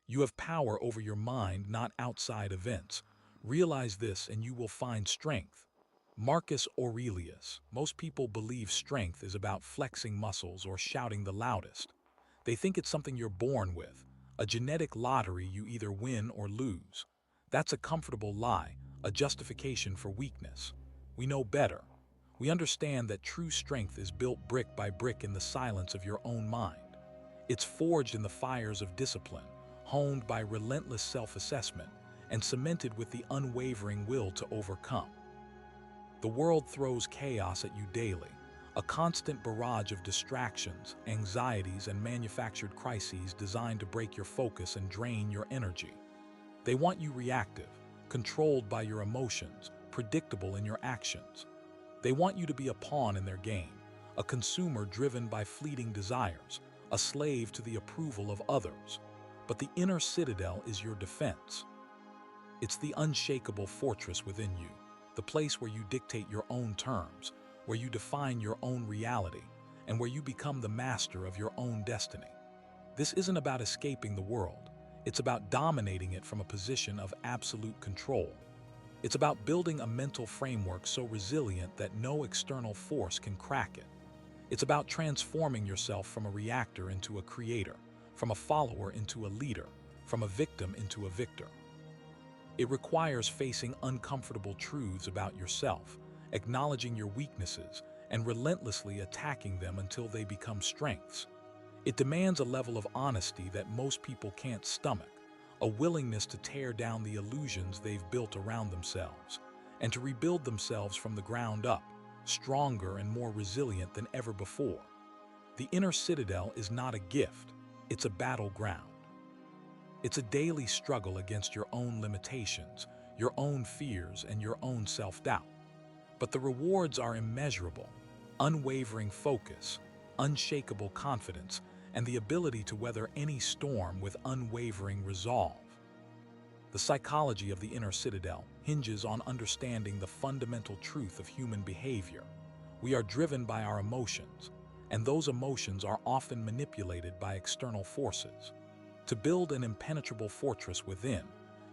You have power over your mind, not outside events. Realize this and you will find strength. Marcus Aurelius. Most people believe strength is about flexing muscles or shouting the loudest. They think it's something you're born with, a genetic lottery you either win or lose. That's a comfortable lie, a justification for weakness. We know better. We understand that true strength is built brick by brick in the silence of your own mind. It's forged in the fires of discipline, honed by relentless self-assessment, and cemented with the unwavering will to overcome. The world throws chaos at you daily, a constant barrage of distractions, anxieties, and manufactured crises designed to break your focus and drain your energy. They want you reactive, controlled by your emotions, predictable in your actions. They want you to be a pawn in their game, a consumer driven by fleeting desires, a slave to the approval of others. But the inner citadel is your defense. It's the unshakable fortress within you, the place where you dictate your own terms, where you define your own reality, and where you become the master of your own destiny. This isn't about escaping the world. It's about dominating it from a position of absolute control. It's about building a mental framework so resilient that no external force can crack it. It's about transforming yourself from a reactor into a creator, from a follower into a leader, from a victim into a victor. It requires facing uncomfortable truths about yourself, acknowledging your weaknesses, and relentlessly attacking them until they become strengths. It demands a level of honesty that most people can't stomach, a willingness to tear down the illusions they've built around themselves, and to rebuild themselves from the ground up, stronger and more resilient than ever before. The inner citadel is not a gift, it's a battleground. It's a daily struggle against your own limitations, your own fears, and your own self-doubt. But the rewards are immeasurable: unwavering focus, unshakable confidence, and the ability to weather any storm with unwavering resolve. The psychology of the inner citadel hinges on understanding the fundamental truth of human behavior. We are driven by our emotions, and those emotions are often manipulated by external forces. To build an impenetrable fortress within,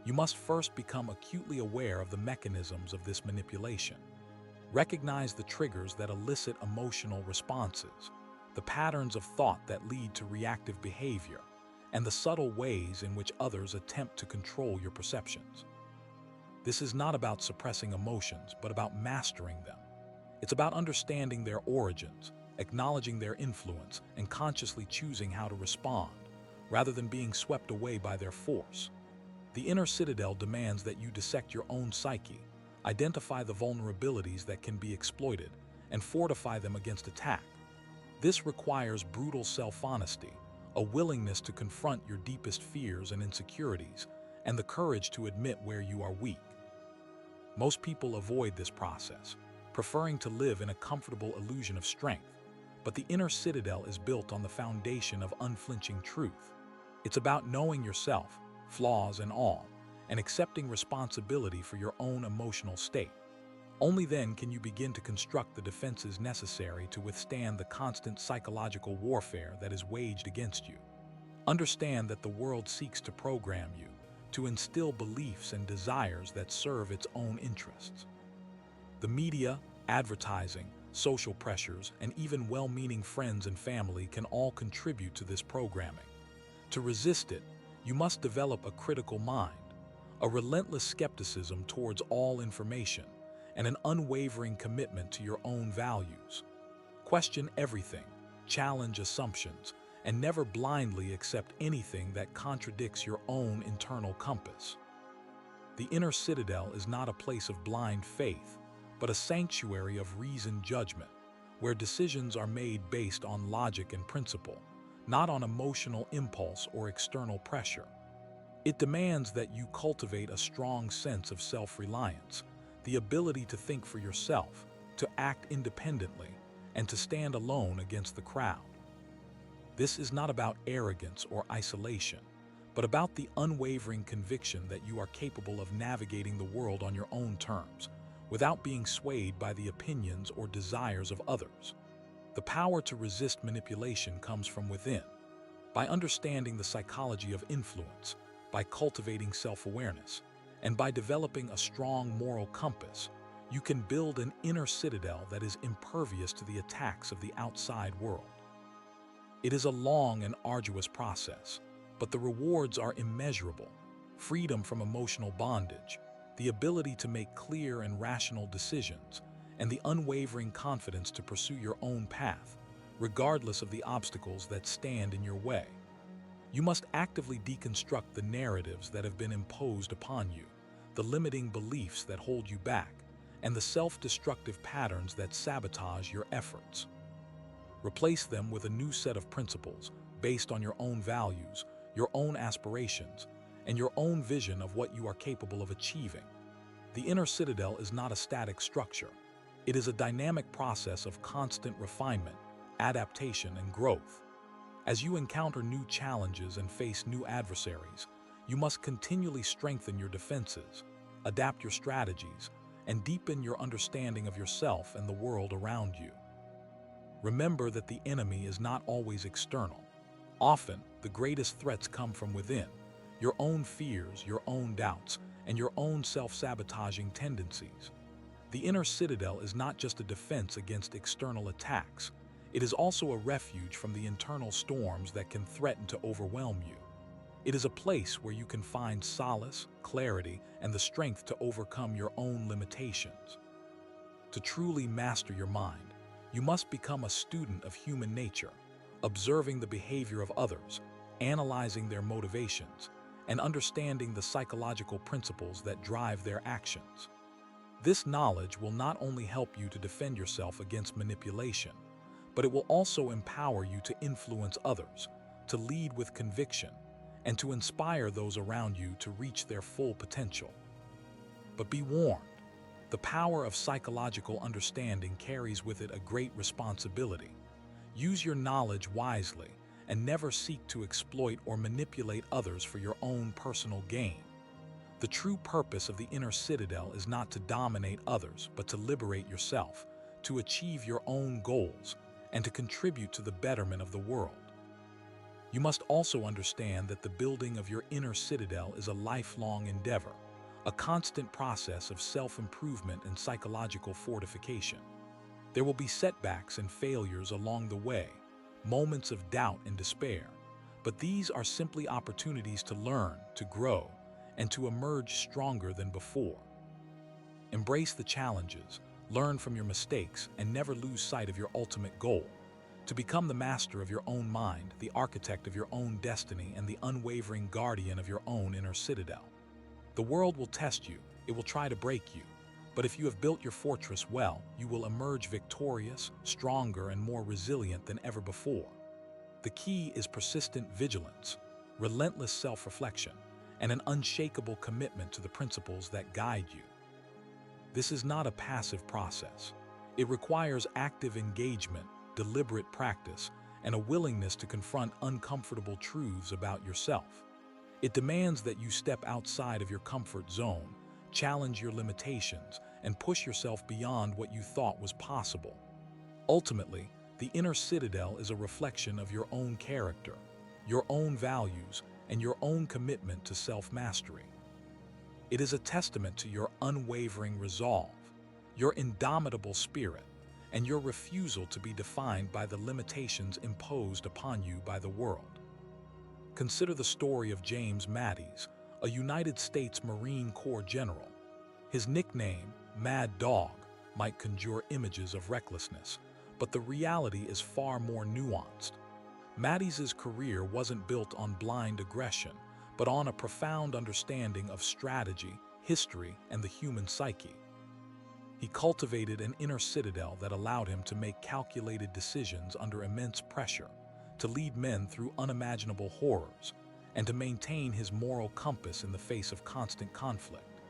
you must first become acutely aware of the mechanisms of this manipulation. Recognize the triggers that elicit emotional responses, the patterns of thought that lead to reactive behavior, and the subtle ways in which others attempt to control your perceptions. This is not about suppressing emotions, but about mastering them. It's about understanding their origins, acknowledging their influence, and consciously choosing how to respond, rather than being swept away by their force. The inner citadel demands that you dissect your own psyche, identify the vulnerabilities that can be exploited, and fortify them against attack. This requires brutal self-honesty, a willingness to confront your deepest fears and insecurities, and the courage to admit where you are weak. Most people avoid this process, preferring to live in a comfortable illusion of strength, but the inner citadel is built on the foundation of unflinching truth. It's about knowing yourself, flaws and all, and accepting responsibility for your own emotional state. Only then can you begin to construct the defenses necessary to withstand the constant psychological warfare that is waged against you. Understand that the world seeks to program you, to instill beliefs and desires that serve its own interests. The media, advertising, social pressures, and even well-meaning friends and family can all contribute to this programming. To resist it, you must develop a critical mind, a relentless skepticism towards all information, and an unwavering commitment to your own values. Question everything, challenge assumptions, and never blindly accept anything that contradicts your own internal compass. The inner citadel is not a place of blind faith, but a sanctuary of reasoned judgment, where decisions are made based on logic and principle, not on emotional impulse or external pressure. It demands that you cultivate a strong sense of self-reliance, the ability to think for yourself, to act independently, and to stand alone against the crowd. This is not about arrogance or isolation, but about the unwavering conviction that you are capable of navigating the world on your own terms, without being swayed by the opinions or desires of others. The power to resist manipulation comes from within. By understanding the psychology of influence, by cultivating self-awareness, and by developing a strong moral compass, you can build an inner citadel that is impervious to the attacks of the outside world. It is a long and arduous process, but the rewards are immeasurable. Freedom from emotional bondage, the ability to make clear and rational decisions, and the unwavering confidence to pursue your own path, regardless of the obstacles that stand in your way. You must actively deconstruct the narratives that have been imposed upon you, the limiting beliefs that hold you back, and the self-destructive patterns that sabotage your efforts. Replace them with a new set of principles based on your own values, your own aspirations, and your own vision of what you are capable of achieving. The inner citadel is not a static structure. It is a dynamic process of constant refinement, adaptation, and growth. As you encounter new challenges and face new adversaries, you must continually strengthen your defenses, adapt your strategies, and deepen your understanding of yourself and the world around you. Remember that the enemy is not always external. Often, the greatest threats come from within: your own fears, your own doubts, and your own self-sabotaging tendencies. The inner citadel is not just a defense against external attacks. It is also a refuge from the internal storms that can threaten to overwhelm you. It is a place where you can find solace, clarity, and the strength to overcome your own limitations. To truly master your mind, you must become a student of human nature, observing the behavior of others, analyzing their motivations, and understanding the psychological principles that drive their actions. This knowledge will not only help you to defend yourself against manipulation, but it will also empower you to influence others, to lead with conviction, and to inspire those around you to reach their full potential. But be warned, the power of psychological understanding carries with it a great responsibility. Use your knowledge wisely and never seek to exploit or manipulate others for your own personal gain. The true purpose of the inner citadel is not to dominate others, but to liberate yourself, to achieve your own goals, and to contribute to the betterment of the world. You must also understand that the building of your inner citadel is a lifelong endeavor, a constant process of self-improvement and psychological fortification. There will be setbacks and failures along the way, moments of doubt and despair, but these are simply opportunities to learn, to grow, and to emerge stronger than before. Embrace the challenges, learn from your mistakes, and never lose sight of your ultimate goal: to become the master of your own mind, the architect of your own destiny, and the unwavering guardian of your own inner citadel. The world will test you, it will try to break you, but if you have built your fortress well, you will emerge victorious, stronger, and more resilient than ever before. The key is persistent vigilance, relentless self-reflection, and an unshakable commitment to the principles that guide you. This is not a passive process. It requires active engagement, deliberate practice, and a willingness to confront uncomfortable truths about yourself. It demands that you step outside of your comfort zone, challenge your limitations, and push yourself beyond what you thought was possible. Ultimately, the inner citadel is a reflection of your own character, your own values, and your own commitment to self-mastery. It is a testament to your unwavering resolve, your indomitable spirit, and your refusal to be defined by the limitations imposed upon you by the world. Consider the story of James Mattis, a United States Marine Corps general. His nickname, Mad Dog, might conjure images of recklessness, but the reality is far more nuanced. Mattis's career wasn't built on blind aggression, but on a profound understanding of strategy, history, and the human psyche. He cultivated an inner citadel that allowed him to make calculated decisions under immense pressure, to lead men through unimaginable horrors, and to maintain his moral compass in the face of constant conflict.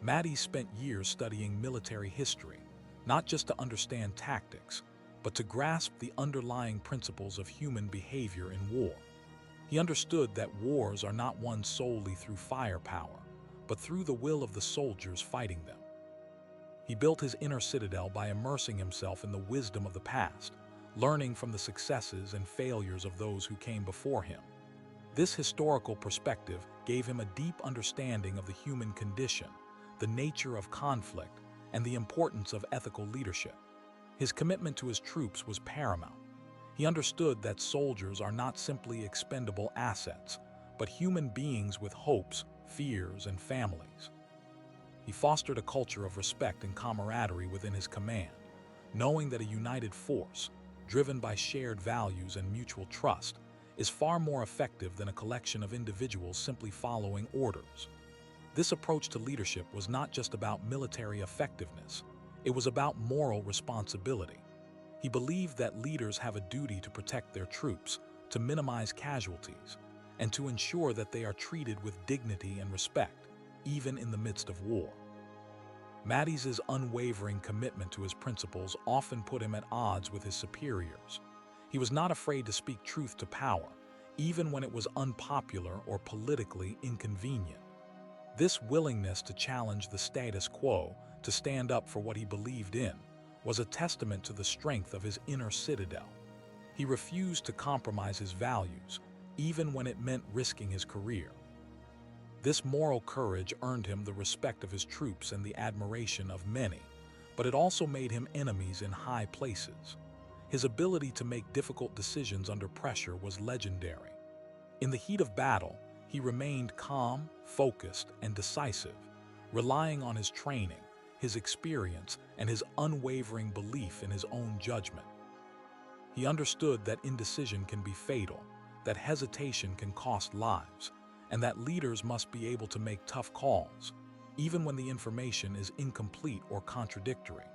Mattis spent years studying military history, not just to understand tactics, but to grasp the underlying principles of human behavior in war. He understood that wars are not won solely through firepower, but through the will of the soldiers fighting them. He built his inner citadel by immersing himself in the wisdom of the past, learning from the successes and failures of those who came before him, This historical perspective gave him a deep understanding of the human condition, the nature of conflict, and the importance of ethical leadership. His commitment to his troops was paramount. He understood that soldiers are not simply expendable assets, but human beings with hopes, fears, and families. He fostered a culture of respect and camaraderie within his command, knowing that a united force, driven by shared values and mutual trust, is far more effective than a collection of individuals simply following orders. This approach to leadership was not just about military effectiveness, it was about moral responsibility. He believed that leaders have a duty to protect their troops, to minimize casualties, and to ensure that they are treated with dignity and respect, even in the midst of war. Mattis's unwavering commitment to his principles often put him at odds with his superiors. He was not afraid to speak truth to power, even when it was unpopular or politically inconvenient. This willingness to challenge the status quo, to stand up for what he believed in, was a testament to the strength of his inner citadel. He refused to compromise his values, even when it meant risking his career. This moral courage earned him the respect of his troops and the admiration of many, but it also made him enemies in high places. His ability to make difficult decisions under pressure was legendary. In the heat of battle, he remained calm, focused, and decisive, relying on his training, his experience, and his unwavering belief in his own judgment. He understood that indecision can be fatal, that hesitation can cost lives, and that leaders must be able to make tough calls, even when the information is incomplete or contradictory.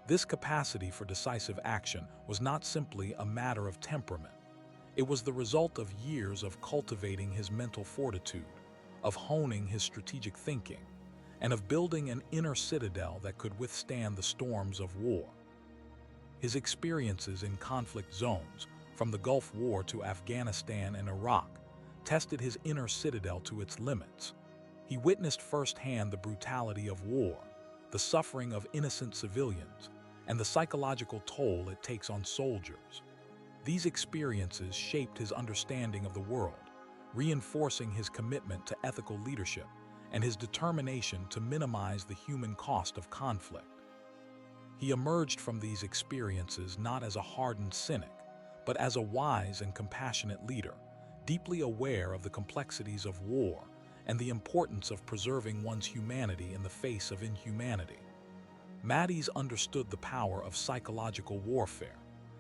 This capacity for decisive action was not simply a matter of temperament. It was the result of years of cultivating his mental fortitude, of honing his strategic thinking, and of building an inner citadel that could withstand the storms of war. His experiences in conflict zones, from the Gulf War to Afghanistan and Iraq, tested his inner citadel to its limits. He witnessed firsthand the brutality of war, the suffering of innocent civilians, and the psychological toll it takes on soldiers. These experiences shaped his understanding of the world, reinforcing his commitment to ethical leadership and his determination to minimize the human cost of conflict. He emerged from these experiences not as a hardened cynic, but as a wise and compassionate leader, deeply aware of the complexities of war and the importance of preserving one's humanity in the face of inhumanity. Mattis understood the power of psychological warfare,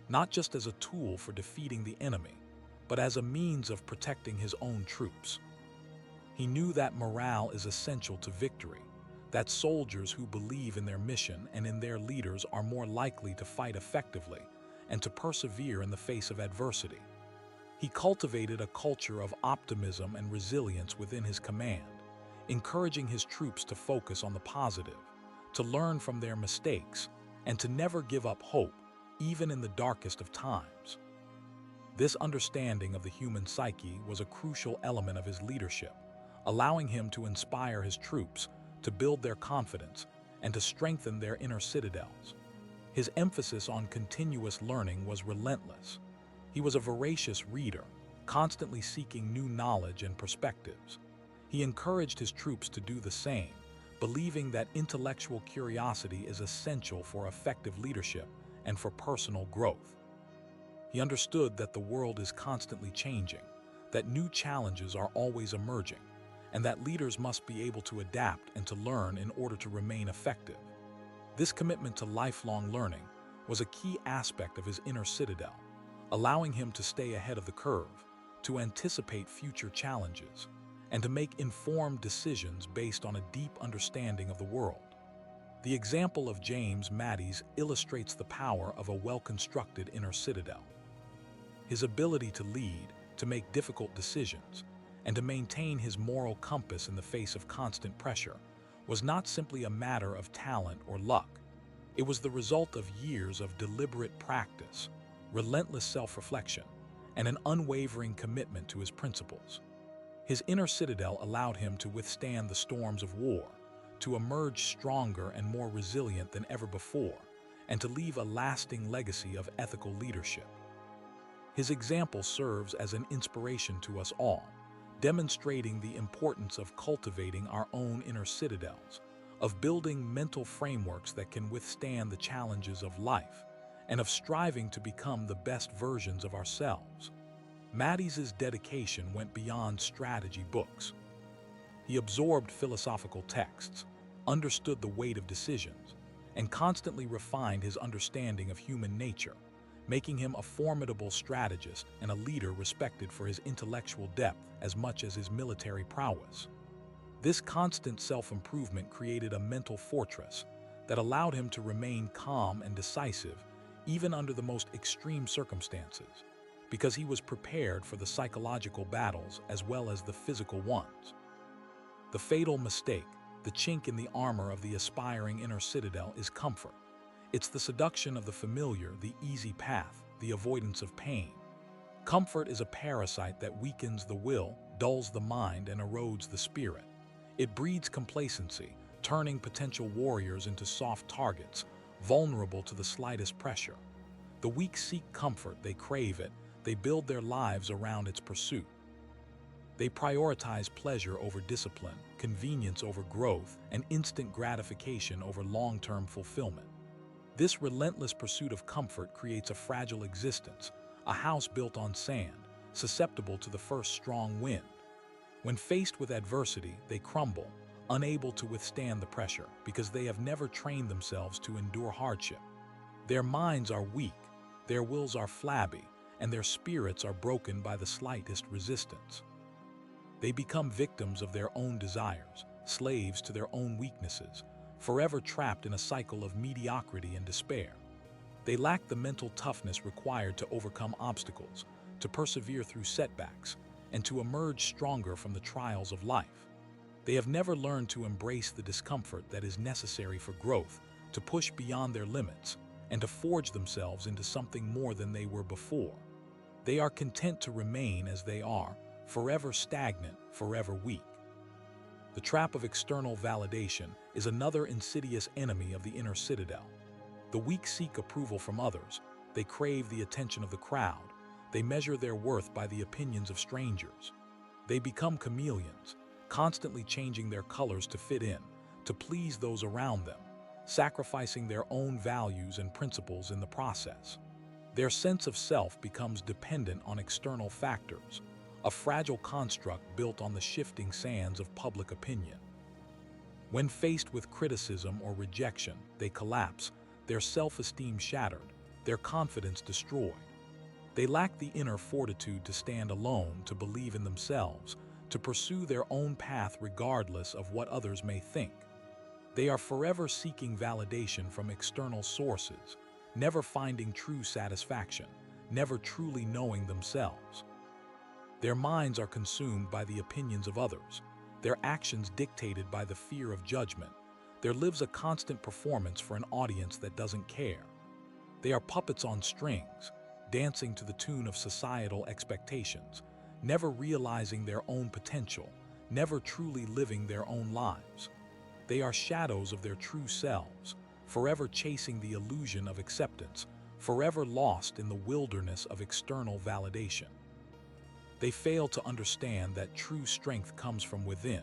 not just as a tool for defeating the enemy, but as a means of protecting his own troops. He knew that morale is essential to victory, that soldiers who believe in their mission and in their leaders are more likely to fight effectively and to persevere in the face of adversity. He cultivated a culture of optimism and resilience within his command, encouraging his troops to focus on the positive, to learn from their mistakes, and to never give up hope, even in the darkest of times. This understanding of the human psyche was a crucial element of his leadership, allowing him to inspire his troops, to build their confidence, and to strengthen their inner citadels. His emphasis on continuous learning was relentless. He was a voracious reader, constantly seeking new knowledge and perspectives. He encouraged his troops to do the same, believing that intellectual curiosity is essential for effective leadership and for personal growth. He understood that the world is constantly changing, that new challenges are always emerging, and that leaders must be able to adapt and to learn in order to remain effective. This commitment to lifelong learning was a key aspect of his inner citadel, allowing him to stay ahead of the curve, to anticipate future challenges, and to make informed decisions based on a deep understanding of the world. The example of James Mattis illustrates the power of a well-constructed inner citadel. His ability to lead, to make difficult decisions, and to maintain his moral compass in the face of constant pressure was not simply a matter of talent or luck. It was the result of years of deliberate practice, relentless self-reflection, and an unwavering commitment to his principles. His inner citadel allowed him to withstand the storms of war, to emerge stronger and more resilient than ever before, and to leave a lasting legacy of ethical leadership. His example serves as an inspiration to us all, demonstrating the importance of cultivating our own inner citadels, of building mental frameworks that can withstand the challenges of life, and of striving to become the best versions of ourselves. Mattis's dedication went beyond strategy books. He absorbed philosophical texts, understood the weight of decisions, and constantly refined his understanding of human nature, making him a formidable strategist and a leader respected for his intellectual depth as much as his military prowess. This constant self-improvement created a mental fortress that allowed him to remain calm and decisive even under the most extreme circumstances, because he was prepared for the psychological battles as well as the physical ones. The fatal mistake, the chink in the armor of the aspiring inner citadel, is comfort. It's the seduction of the familiar, the easy path, the avoidance of pain. Comfort is a parasite that weakens the will, dulls the mind, and erodes the spirit. It breeds complacency, turning potential warriors into soft targets, vulnerable to the slightest pressure. The weak seek comfort, they crave it, they build their lives around its pursuit. They prioritize pleasure over discipline, convenience over growth, and instant gratification over long-term fulfillment. This relentless pursuit of comfort creates a fragile existence, a house built on sand, susceptible to the first strong wind. When faced with adversity, they crumble, unable to withstand the pressure because they have never trained themselves to endure hardship. Their minds are weak, their wills are flabby, and their spirits are broken by the slightest resistance. They become victims of their own desires, slaves to their own weaknesses, forever trapped in a cycle of mediocrity and despair. They lack the mental toughness required to overcome obstacles, to persevere through setbacks, and to emerge stronger from the trials of life. They have never learned to embrace the discomfort that is necessary for growth, to push beyond their limits, and to forge themselves into something more than they were before. They are content to remain as they are, forever stagnant, forever weak. The trap of external validation is another insidious enemy of the inner citadel. The weak seek approval from others, they crave the attention of the crowd, they measure their worth by the opinions of strangers. They become chameleons, constantly changing their colors to fit in, to please those around them, sacrificing their own values and principles in the process. Their sense of self becomes dependent on external factors, a fragile construct built on the shifting sands of public opinion. When faced with criticism or rejection, they collapse, their self-esteem shattered, their confidence destroyed. They lack the inner fortitude to stand alone, to believe in themselves, to pursue their own path regardless of what others may think. They are forever seeking validation from external sources, never finding true satisfaction, never truly knowing themselves. Their minds are consumed by the opinions of others, their actions dictated by the fear of judgment. There lives a constant performance for an audience that doesn't care. They are puppets on strings, dancing to the tune of societal expectations, never realizing their own potential, never truly living their own lives. They are shadows of their true selves, forever chasing the illusion of acceptance, forever lost in the wilderness of external validation. They fail to understand that true strength comes from within,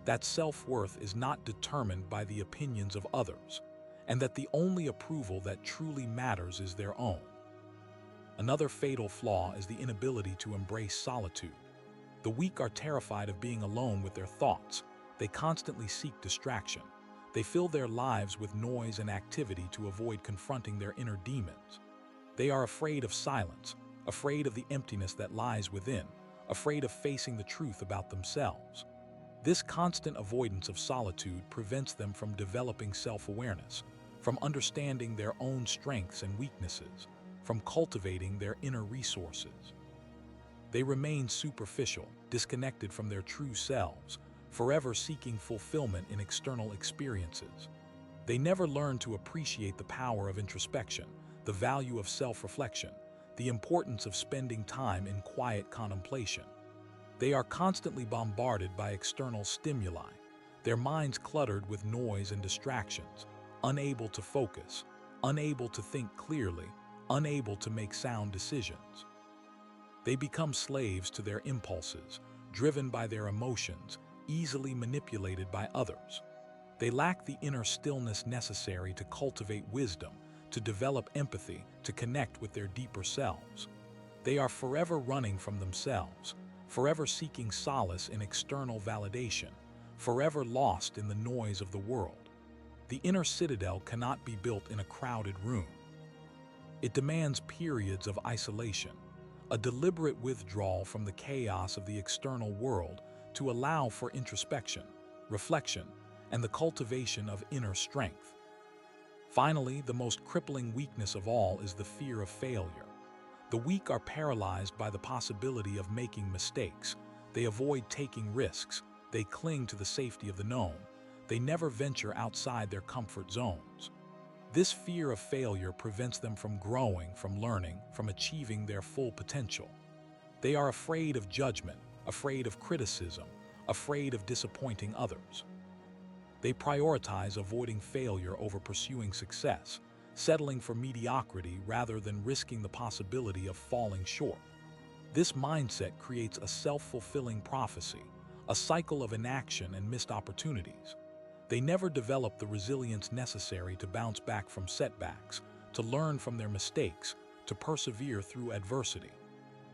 that self-worth is not determined by the opinions of others, and that the only approval that truly matters is their own. Another fatal flaw is the inability to embrace solitude. The weak are terrified of being alone with their thoughts. They constantly seek distraction. They fill their lives with noise and activity to avoid confronting their inner demons. They are afraid of silence, afraid of the emptiness that lies within, afraid of facing the truth about themselves. This constant avoidance of solitude prevents them from developing self-awareness, from understanding their own strengths and weaknesses, from cultivating their inner resources. They remain superficial, disconnected from their true selves, forever seeking fulfillment in external experiences. They never learn to appreciate the power of introspection, the value of self-reflection, the importance of spending time in quiet contemplation. They are constantly bombarded by external stimuli, their minds cluttered with noise and distractions, unable to focus, unable to think clearly, unable to make sound decisions. They become slaves to their impulses, driven by their emotions, easily manipulated by others. They lack the inner stillness necessary to cultivate wisdom, to develop empathy, to connect with their deeper selves. They are forever running from themselves, forever seeking solace in external validation, forever lost in the noise of the world. The inner citadel cannot be built in a crowded room. It demands periods of isolation, a deliberate withdrawal from the chaos of the external world to allow for introspection, reflection, and the cultivation of inner strength. Finally, the most crippling weakness of all is the fear of failure. The weak are paralyzed by the possibility of making mistakes. They avoid taking risks. They cling to the safety of the known. They never venture outside their comfort zones. This fear of failure prevents them from growing, from learning, from achieving their full potential. They are afraid of judgment, afraid of criticism, afraid of disappointing others. They prioritize avoiding failure over pursuing success, settling for mediocrity rather than risking the possibility of falling short. This mindset creates a self-fulfilling prophecy, a cycle of inaction and missed opportunities. They never develop the resilience necessary to bounce back from setbacks, to learn from their mistakes, to persevere through adversity.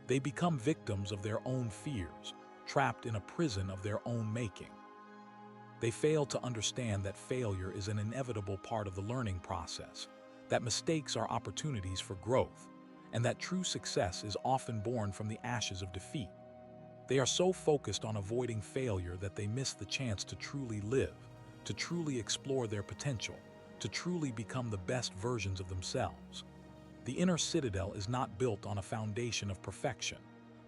They become victims of their own fears, trapped in a prison of their own making. They fail to understand that failure is an inevitable part of the learning process, that mistakes are opportunities for growth, and that true success is often born from the ashes of defeat. They are so focused on avoiding failure that they miss the chance to truly live, to truly explore their potential, to truly become the best versions of themselves. The inner citadel is not built on a foundation of perfection,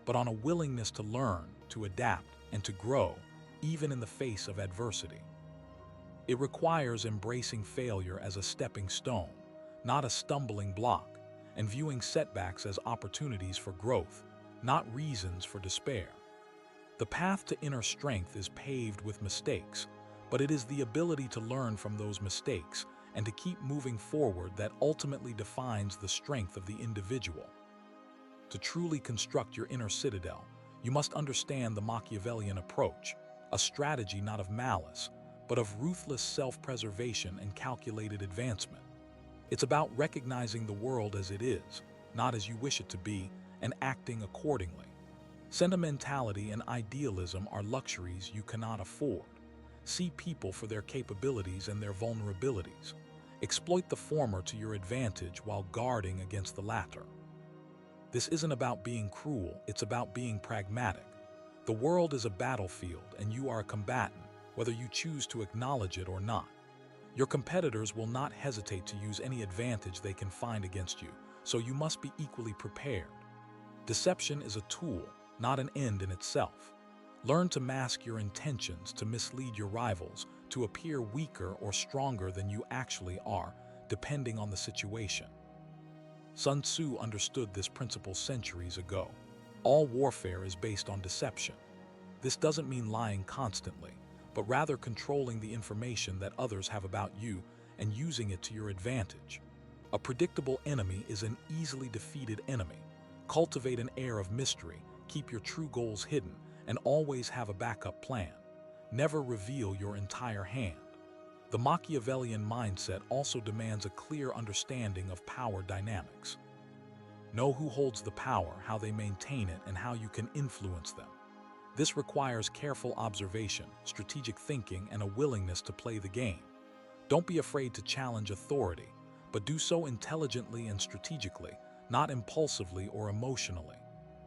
but on a willingness to learn, to adapt, and to grow, even in the face of adversity. It requires embracing failure as a stepping stone, not a stumbling block, and viewing setbacks as opportunities for growth, not reasons for despair. The path to inner strength is paved with mistakes, but it is the ability to learn from those mistakes and to keep moving forward that ultimately defines the strength of the individual. To truly construct your inner citadel, you must understand the Machiavellian approach, a strategy not of malice, but of ruthless self-preservation and calculated advancement. It's about recognizing the world as it is, not as you wish it to be, and acting accordingly. Sentimentality and idealism are luxuries you cannot afford. See people for their capabilities and their vulnerabilities. Exploit the former to your advantage while guarding against the latter. This isn't about being cruel, it's about being pragmatic. The world is a battlefield and you are a combatant, whether you choose to acknowledge it or not. Your competitors will not hesitate to use any advantage they can find against you, so you must be equally prepared. Deception is a tool, not an end in itself. Learn to mask your intentions, to mislead your rivals, to appear weaker or stronger than you actually are, depending on the situation. Sun Tzu understood this principle centuries ago. All warfare is based on deception. This doesn't mean lying constantly, but rather controlling the information that others have about you and using it to your advantage. A predictable enemy is an easily defeated enemy. Cultivate an air of mystery, keep your true goals hidden, and always have a backup plan. Never reveal your entire hand. The Machiavellian mindset also demands a clear understanding of power dynamics. Know who holds the power, how they maintain it, and how you can influence them. This requires careful observation, strategic thinking, and a willingness to play the game. Don't be afraid to challenge authority, but do so intelligently and strategically, not impulsively or emotionally.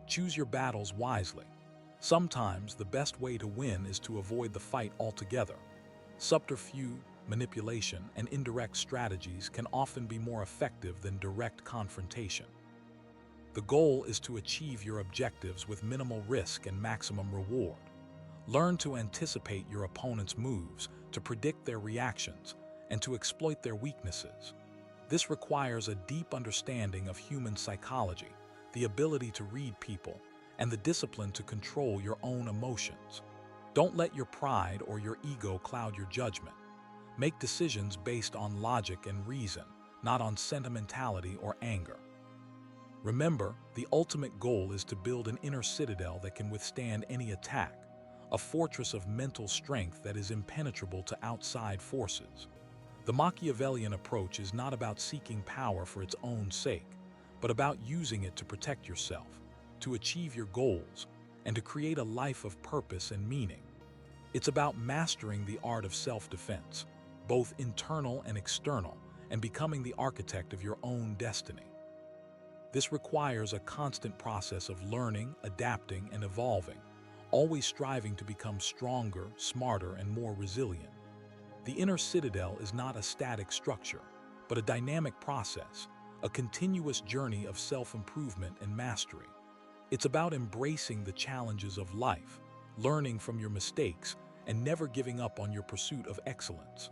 Choose your battles wisely. Sometimes the best way to win is to avoid the fight altogether. Subterfuge, manipulation, and indirect strategies can often be more effective than direct confrontation. The goal is to achieve your objectives with minimal risk and maximum reward. Learn to anticipate your opponent's moves, to predict their reactions, and to exploit their weaknesses. This requires a deep understanding of human psychology, the ability to read people, and the discipline to control your own emotions. Don't let your pride or your ego cloud your judgment. Make decisions based on logic and reason, not on sentimentality or anger. Remember, the ultimate goal is to build an inner citadel that can withstand any attack, a fortress of mental strength that is impenetrable to outside forces. The Machiavellian approach is not about seeking power for its own sake, but about using it to protect yourself, to achieve your goals, and to create a life of purpose and meaning. It's about mastering the art of self-defense, both internal and external, and becoming the architect of your own destiny. This requires a constant process of learning, adapting, and evolving, always striving to become stronger, smarter, and more resilient. The inner citadel is not a static structure, but a dynamic process, a continuous journey of self-improvement and mastery. It's about embracing the challenges of life, learning from your mistakes, and never giving up on your pursuit of excellence.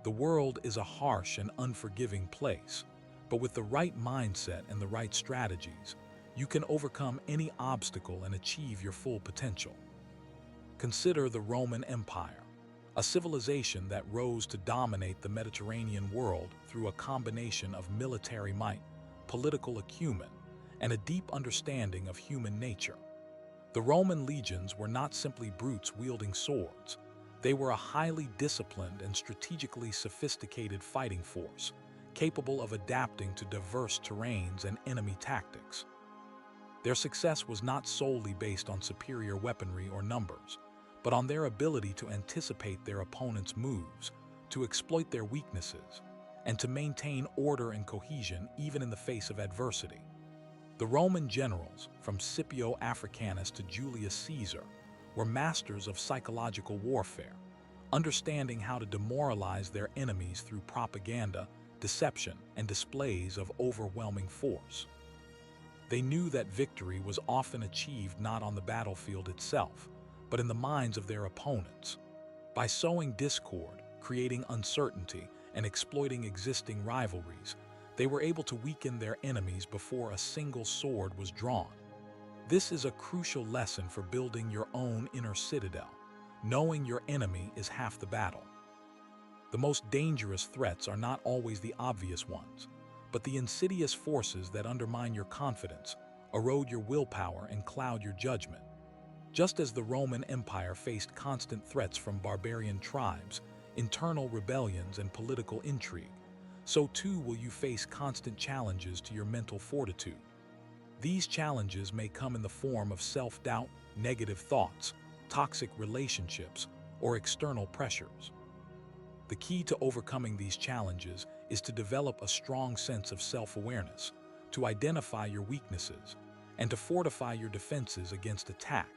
The world is a harsh and unforgiving place, but with the right mindset and the right strategies, you can overcome any obstacle and achieve your full potential. Consider the Roman Empire, a civilization that rose to dominate the Mediterranean world through a combination of military might, political acumen, and a deep understanding of human nature. The Roman legions were not simply brutes wielding swords. They were a highly disciplined and strategically sophisticated fighting force, capable of adapting to diverse terrains and enemy tactics. Their success was not solely based on superior weaponry or numbers, but on their ability to anticipate their opponent's moves, to exploit their weaknesses, and to maintain order and cohesion even in the face of adversity. The Roman generals, from Scipio Africanus to Julius Caesar, were masters of psychological warfare, understanding how to demoralize their enemies through propaganda, deception, and displays of overwhelming force. They knew that victory was often achieved not on the battlefield itself, but in the minds of their opponents. By sowing discord, creating uncertainty, and exploiting existing rivalries, they were able to weaken their enemies before a single sword was drawn. This is a crucial lesson for building your own inner citadel. Knowing your enemy is half the battle. The most dangerous threats are not always the obvious ones, but the insidious forces that undermine your confidence, erode your willpower, and cloud your judgment. Just as the Roman Empire faced constant threats from barbarian tribes, internal rebellions, and political intrigue, so too will you face constant challenges to your mental fortitude. These challenges may come in the form of self-doubt, negative thoughts, toxic relationships, or external pressures. The key to overcoming these challenges is to develop a strong sense of self-awareness, to identify your weaknesses, and to fortify your defenses against attack.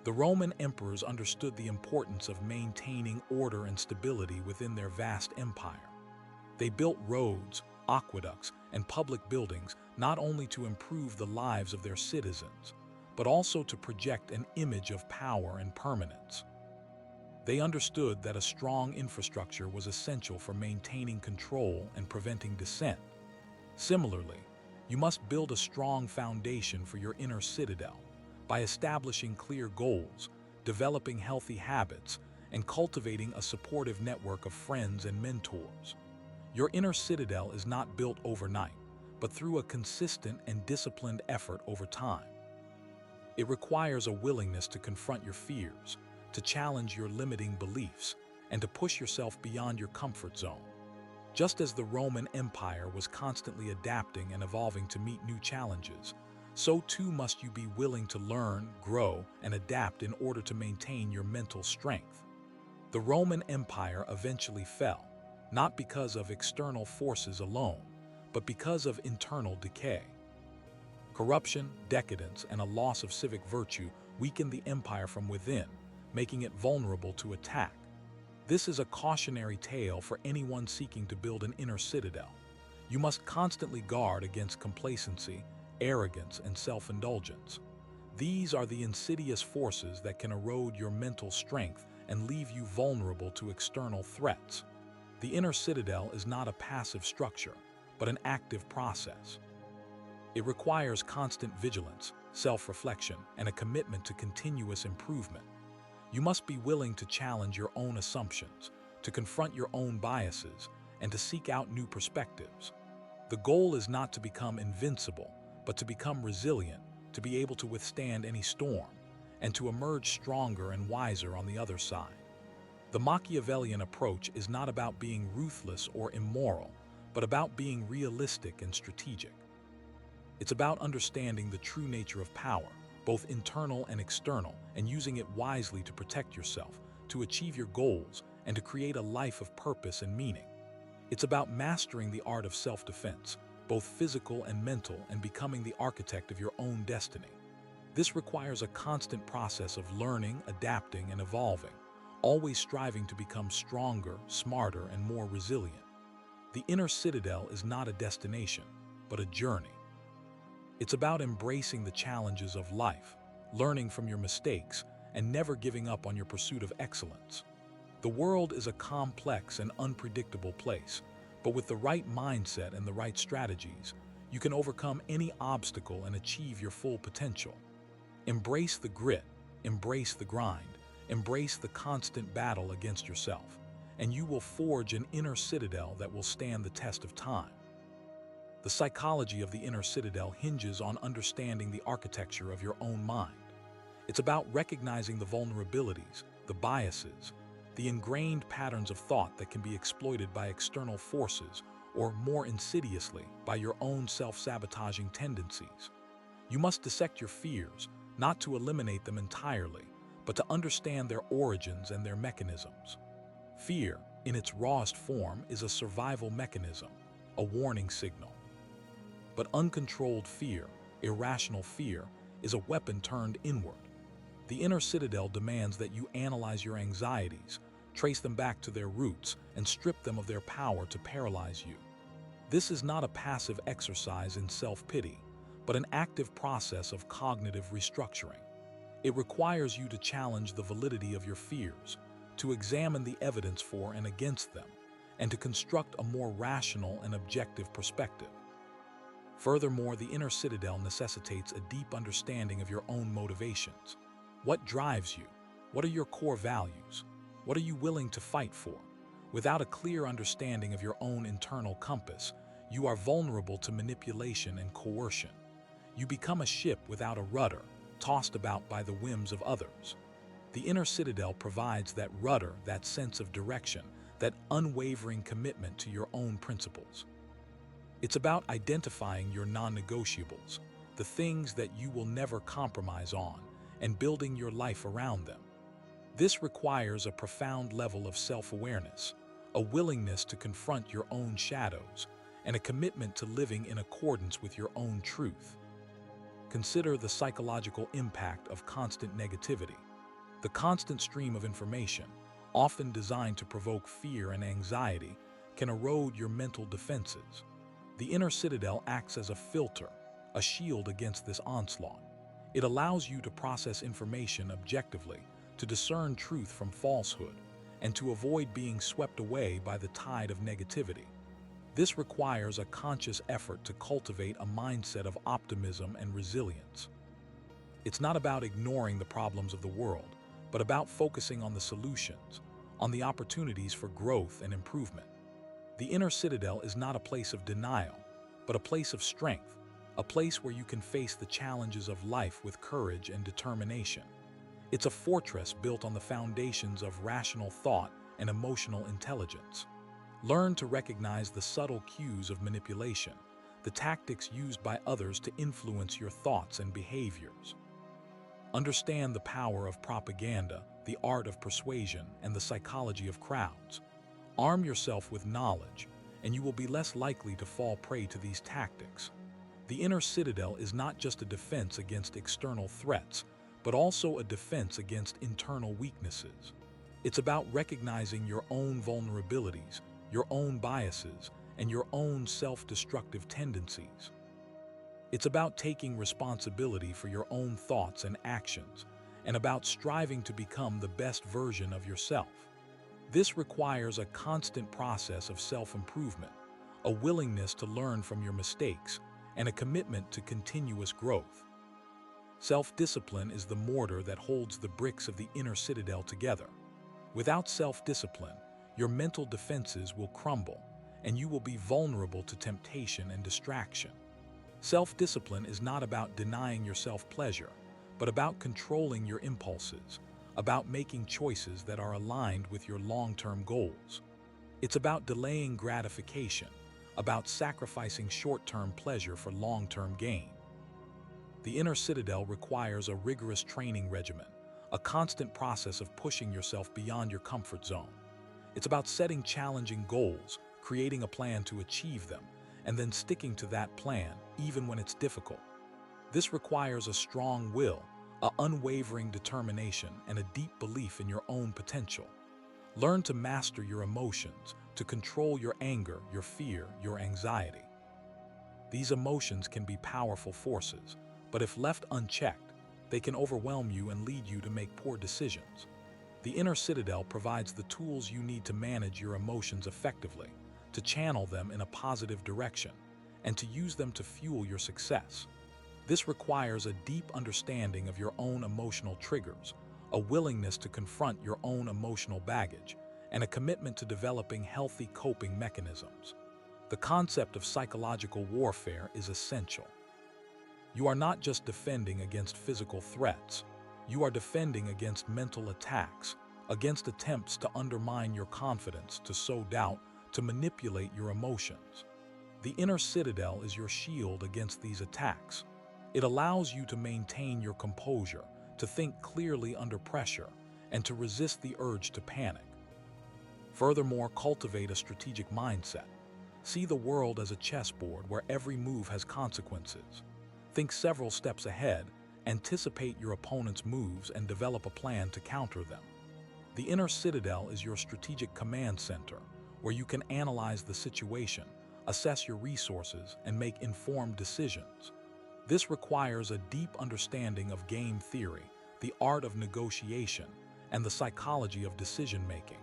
The Roman emperors understood the importance of maintaining order and stability within their vast empire. They built roads, aqueducts, and public buildings not only to improve the lives of their citizens, but also to project an image of power and permanence. They understood that a strong infrastructure was essential for maintaining control and preventing dissent. Similarly, you must build a strong foundation for your inner citadel by establishing clear goals, developing healthy habits, and cultivating a supportive network of friends and mentors. Your inner citadel is not built overnight, but through a consistent and disciplined effort over time. It requires a willingness to confront your fears, to challenge your limiting beliefs, and to push yourself beyond your comfort zone. Just as the Roman Empire was constantly adapting and evolving to meet new challenges, so too must you be willing to learn, grow, and adapt in order to maintain your mental strength. The Roman Empire eventually fell, not because of external forces alone, but because of internal decay. Corruption, decadence, and a loss of civic virtue weakened the empire from within, making it vulnerable to attack. This is a cautionary tale for anyone seeking to build an inner citadel. You must constantly guard against complacency, arrogance, and self-indulgence. These are the insidious forces that can erode your mental strength and leave you vulnerable to external threats. The inner citadel is not a passive structure, but an active process. It requires constant vigilance, self-reflection, and a commitment to continuous improvement. You must be willing to challenge your own assumptions, to confront your own biases, and to seek out new perspectives. The goal is not to become invincible, but to become resilient, to be able to withstand any storm, and to emerge stronger and wiser on the other side. The Machiavellian approach is not about being ruthless or immoral, but about being realistic and strategic. It's about understanding the true nature of power, both internal and external, and using it wisely to protect yourself, to achieve your goals, and to create a life of purpose and meaning. It's about mastering the art of self-defense, both physical and mental, and becoming the architect of your own destiny. This requires a constant process of learning, adapting, and evolving, always striving to become stronger, smarter, and more resilient. The Inner Citadel is not a destination, but a journey. It's about embracing the challenges of life, learning from your mistakes, and never giving up on your pursuit of excellence. The world is a complex and unpredictable place, but with the right mindset and the right strategies, you can overcome any obstacle and achieve your full potential. Embrace the grit, embrace the grind, embrace the constant battle against yourself, and you will forge an inner citadel that will stand the test of time. The psychology of the inner citadel hinges on understanding the architecture of your own mind. It's about recognizing the vulnerabilities, the biases, the ingrained patterns of thought that can be exploited by external forces, or more insidiously, by your own self-sabotaging tendencies. You must dissect your fears, not to eliminate them entirely, but to understand their origins and their mechanisms. Fear, in its rawest form, is a survival mechanism, a warning signal. But uncontrolled fear, irrational fear, is a weapon turned inward. The inner citadel demands that you analyze your anxieties, trace them back to their roots, and strip them of their power to paralyze you. This is not a passive exercise in self-pity, but an active process of cognitive restructuring. It requires you to challenge the validity of your fears, to examine the evidence for and against them, and to construct a more rational and objective perspective. Furthermore, the inner citadel necessitates a deep understanding of your own motivations. What drives you? What are your core values? What are you willing to fight for? Without a clear understanding of your own internal compass, you are vulnerable to manipulation and coercion. You become a ship without a rudder, tossed about by the whims of others. The inner citadel provides that rudder, that sense of direction, that unwavering commitment to your own principles. It's about identifying your non-negotiables, the things that you will never compromise on, and building your life around them. This requires a profound level of self-awareness, a willingness to confront your own shadows, and a commitment to living in accordance with your own truth. Consider the psychological impact of constant negativity. The constant stream of information, often designed to provoke fear and anxiety, can erode your mental defenses. The inner citadel acts as a filter, a shield against this onslaught. It allows you to process information objectively, to discern truth from falsehood, and to avoid being swept away by the tide of negativity. This requires a conscious effort to cultivate a mindset of optimism and resilience. It's not about ignoring the problems of the world, but about focusing on the solutions, on the opportunities for growth and improvement. The inner citadel is not a place of denial, but a place of strength, a place where you can face the challenges of life with courage and determination. It's a fortress built on the foundations of rational thought and emotional intelligence. Learn to recognize the subtle cues of manipulation, the tactics used by others to influence your thoughts and behaviors. Understand the power of propaganda, the art of persuasion, and the psychology of crowds. Arm yourself with knowledge, and you will be less likely to fall prey to these tactics. The inner citadel is not just a defense against external threats, but also a defense against internal weaknesses. It's about recognizing your own vulnerabilities, your own biases, and your own self-destructive tendencies. It's about taking responsibility for your own thoughts and actions, and about striving to become the best version of yourself. This requires a constant process of self-improvement, a willingness to learn from your mistakes, and a commitment to continuous growth. Self-discipline is the mortar that holds the bricks of the inner citadel together. Without self-discipline, your mental defenses will crumble, and you will be vulnerable to temptation and distraction. Self-discipline is not about denying yourself pleasure, but about controlling your impulses, about making choices that are aligned with your long-term goals. It's about delaying gratification, about sacrificing short-term pleasure for long-term gain. The inner citadel requires a rigorous training regimen, a constant process of pushing yourself beyond your comfort zone. It's about setting challenging goals, creating a plan to achieve them, and then sticking to that plan even when it's difficult. This requires a strong will, an unwavering determination, and a deep belief in your own potential. Learn to master your emotions, to control your anger, your fear, your anxiety. These emotions can be powerful forces, but if left unchecked, they can overwhelm you and lead you to make poor decisions. The inner citadel provides the tools you need to manage your emotions effectively, to channel them in a positive direction, and to use them to fuel your success. This requires a deep understanding of your own emotional triggers, a willingness to confront your own emotional baggage, and a commitment to developing healthy coping mechanisms. The concept of psychological warfare is essential. You are not just defending against physical threats, you are defending against mental attacks, against attempts to undermine your confidence, to sow doubt, to manipulate your emotions. The inner citadel is your shield against these attacks. It allows you to maintain your composure, to think clearly under pressure, and to resist the urge to panic. Furthermore, cultivate a strategic mindset. See the world as a chessboard where every move has consequences. Think several steps ahead, anticipate your opponent's moves, and develop a plan to counter them. The inner citadel is your strategic command center, where you can analyze the situation, assess your resources, and make informed decisions. This requires a deep understanding of game theory, the art of negotiation, and the psychology of decision-making.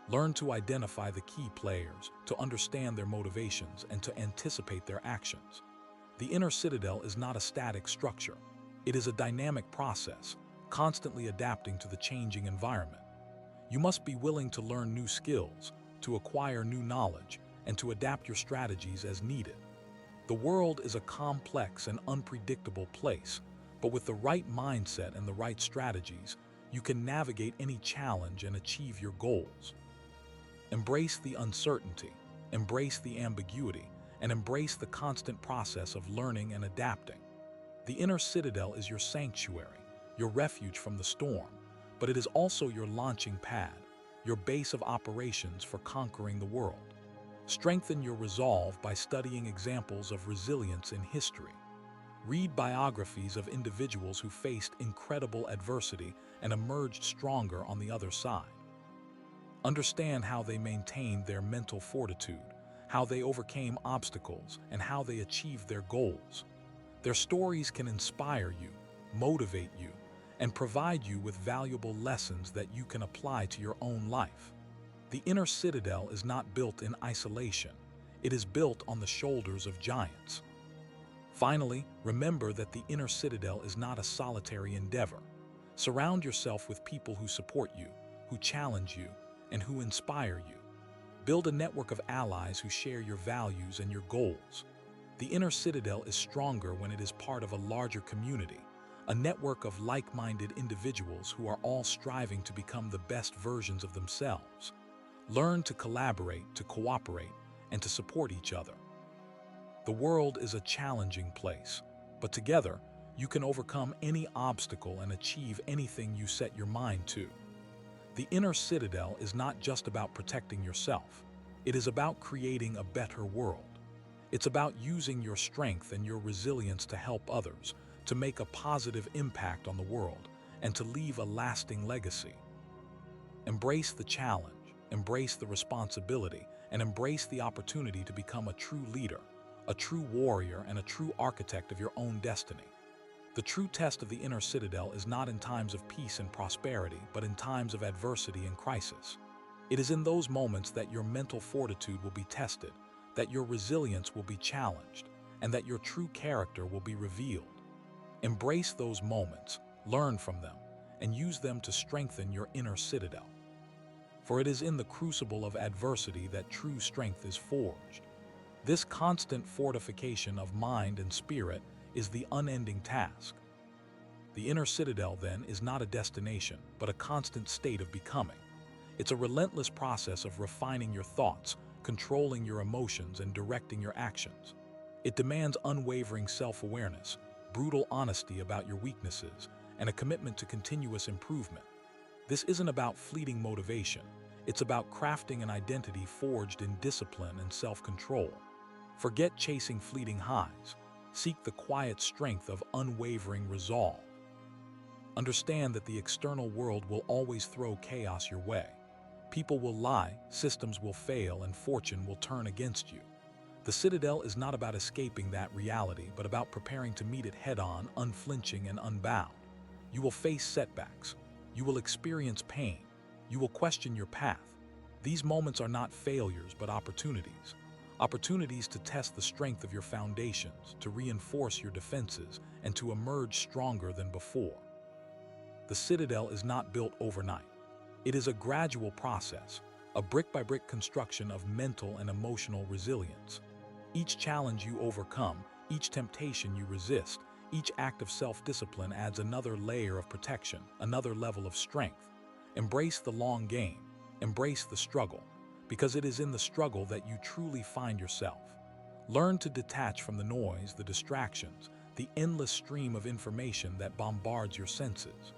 Learn to identify the key players, to understand their motivations, and to anticipate their actions. The inner citadel is not a static structure. It is a dynamic process, constantly adapting to the changing environment. You must be willing to learn new skills, to acquire new knowledge, and to adapt your strategies as needed. The world is a complex and unpredictable place, but with the right mindset and the right strategies, you can navigate any challenge and achieve your goals. Embrace the uncertainty, embrace the ambiguity, and embrace the constant process of learning and adapting. The inner citadel is your sanctuary, your refuge from the storm, but it is also your launching pad, your base of operations for conquering the world. Strengthen your resolve by studying examples of resilience in history. Read biographies of individuals who faced incredible adversity and emerged stronger on the other side. Understand how they maintained their mental fortitude, how they overcame obstacles, and how they achieved their goals. Their stories can inspire you, motivate you, and provide you with valuable lessons that you can apply to your own life. The inner citadel is not built in isolation. It is built on the shoulders of giants. Finally, remember that the inner citadel is not a solitary endeavor. Surround yourself with people who support you, who challenge you, and who inspire you. Build a network of allies who share your values and your goals. The inner citadel is stronger when it is part of a larger community, a network of like-minded individuals who are all striving to become the best versions of themselves. Learn to collaborate, to cooperate, and to support each other. The world is a challenging place, but together, you can overcome any obstacle and achieve anything you set your mind to. The inner citadel is not just about protecting yourself. It is about creating a better world. It's about using your strength and your resilience to help others, to make a positive impact on the world, and to leave a lasting legacy. Embrace the challenge, embrace the responsibility, and embrace the opportunity to become a true leader, a true warrior, and a true architect of your own destiny. The true test of the inner citadel is not in times of peace and prosperity, but in times of adversity and crisis. It is in those moments that your mental fortitude will be tested, that your resilience will be challenged, and that your true character will be revealed. Embrace those moments, learn from them, and use them to strengthen your inner citadel. For it is in the crucible of adversity that true strength is forged. This constant fortification of mind and spirit is the unending task. The inner citadel, then, is not a destination, but a constant state of becoming. It's a relentless process of refining your thoughts, controlling your emotions, and directing your actions. It demands unwavering self-awareness, brutal honesty about your weaknesses, and a commitment to continuous improvement. This isn't about fleeting motivation. It's about crafting an identity forged in discipline and self-control. Forget chasing fleeting highs. Seek the quiet strength of unwavering resolve. Understand that the external world will always throw chaos your way. People will lie, systems will fail, and fortune will turn against you. The Citadel is not about escaping that reality, but about preparing to meet it head-on, unflinching and unbound. You will face setbacks. You will experience pain. You will question your path. These moments are not failures, but opportunities. Opportunities to test the strength of your foundations, to reinforce your defenses, and to emerge stronger than before. The Citadel is not built overnight. It is a gradual process, a brick-by-brick construction of mental and emotional resilience. Each challenge you overcome, each temptation you resist, each act of self-discipline adds another layer of protection, another level of strength. Embrace the long game. Embrace the struggle, because it is in the struggle that you truly find yourself. Learn to detach from the noise, the distractions, the endless stream of information that bombards your senses.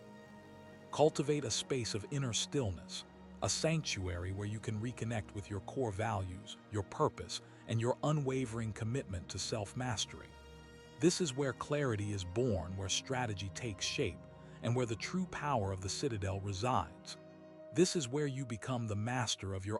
Cultivate a space of inner stillness, a sanctuary where you can reconnect with your core values, your purpose, and your unwavering commitment to self-mastery. This is where clarity is born, where strategy takes shape, and where the true power of the Citadel resides. This is where you become the master of your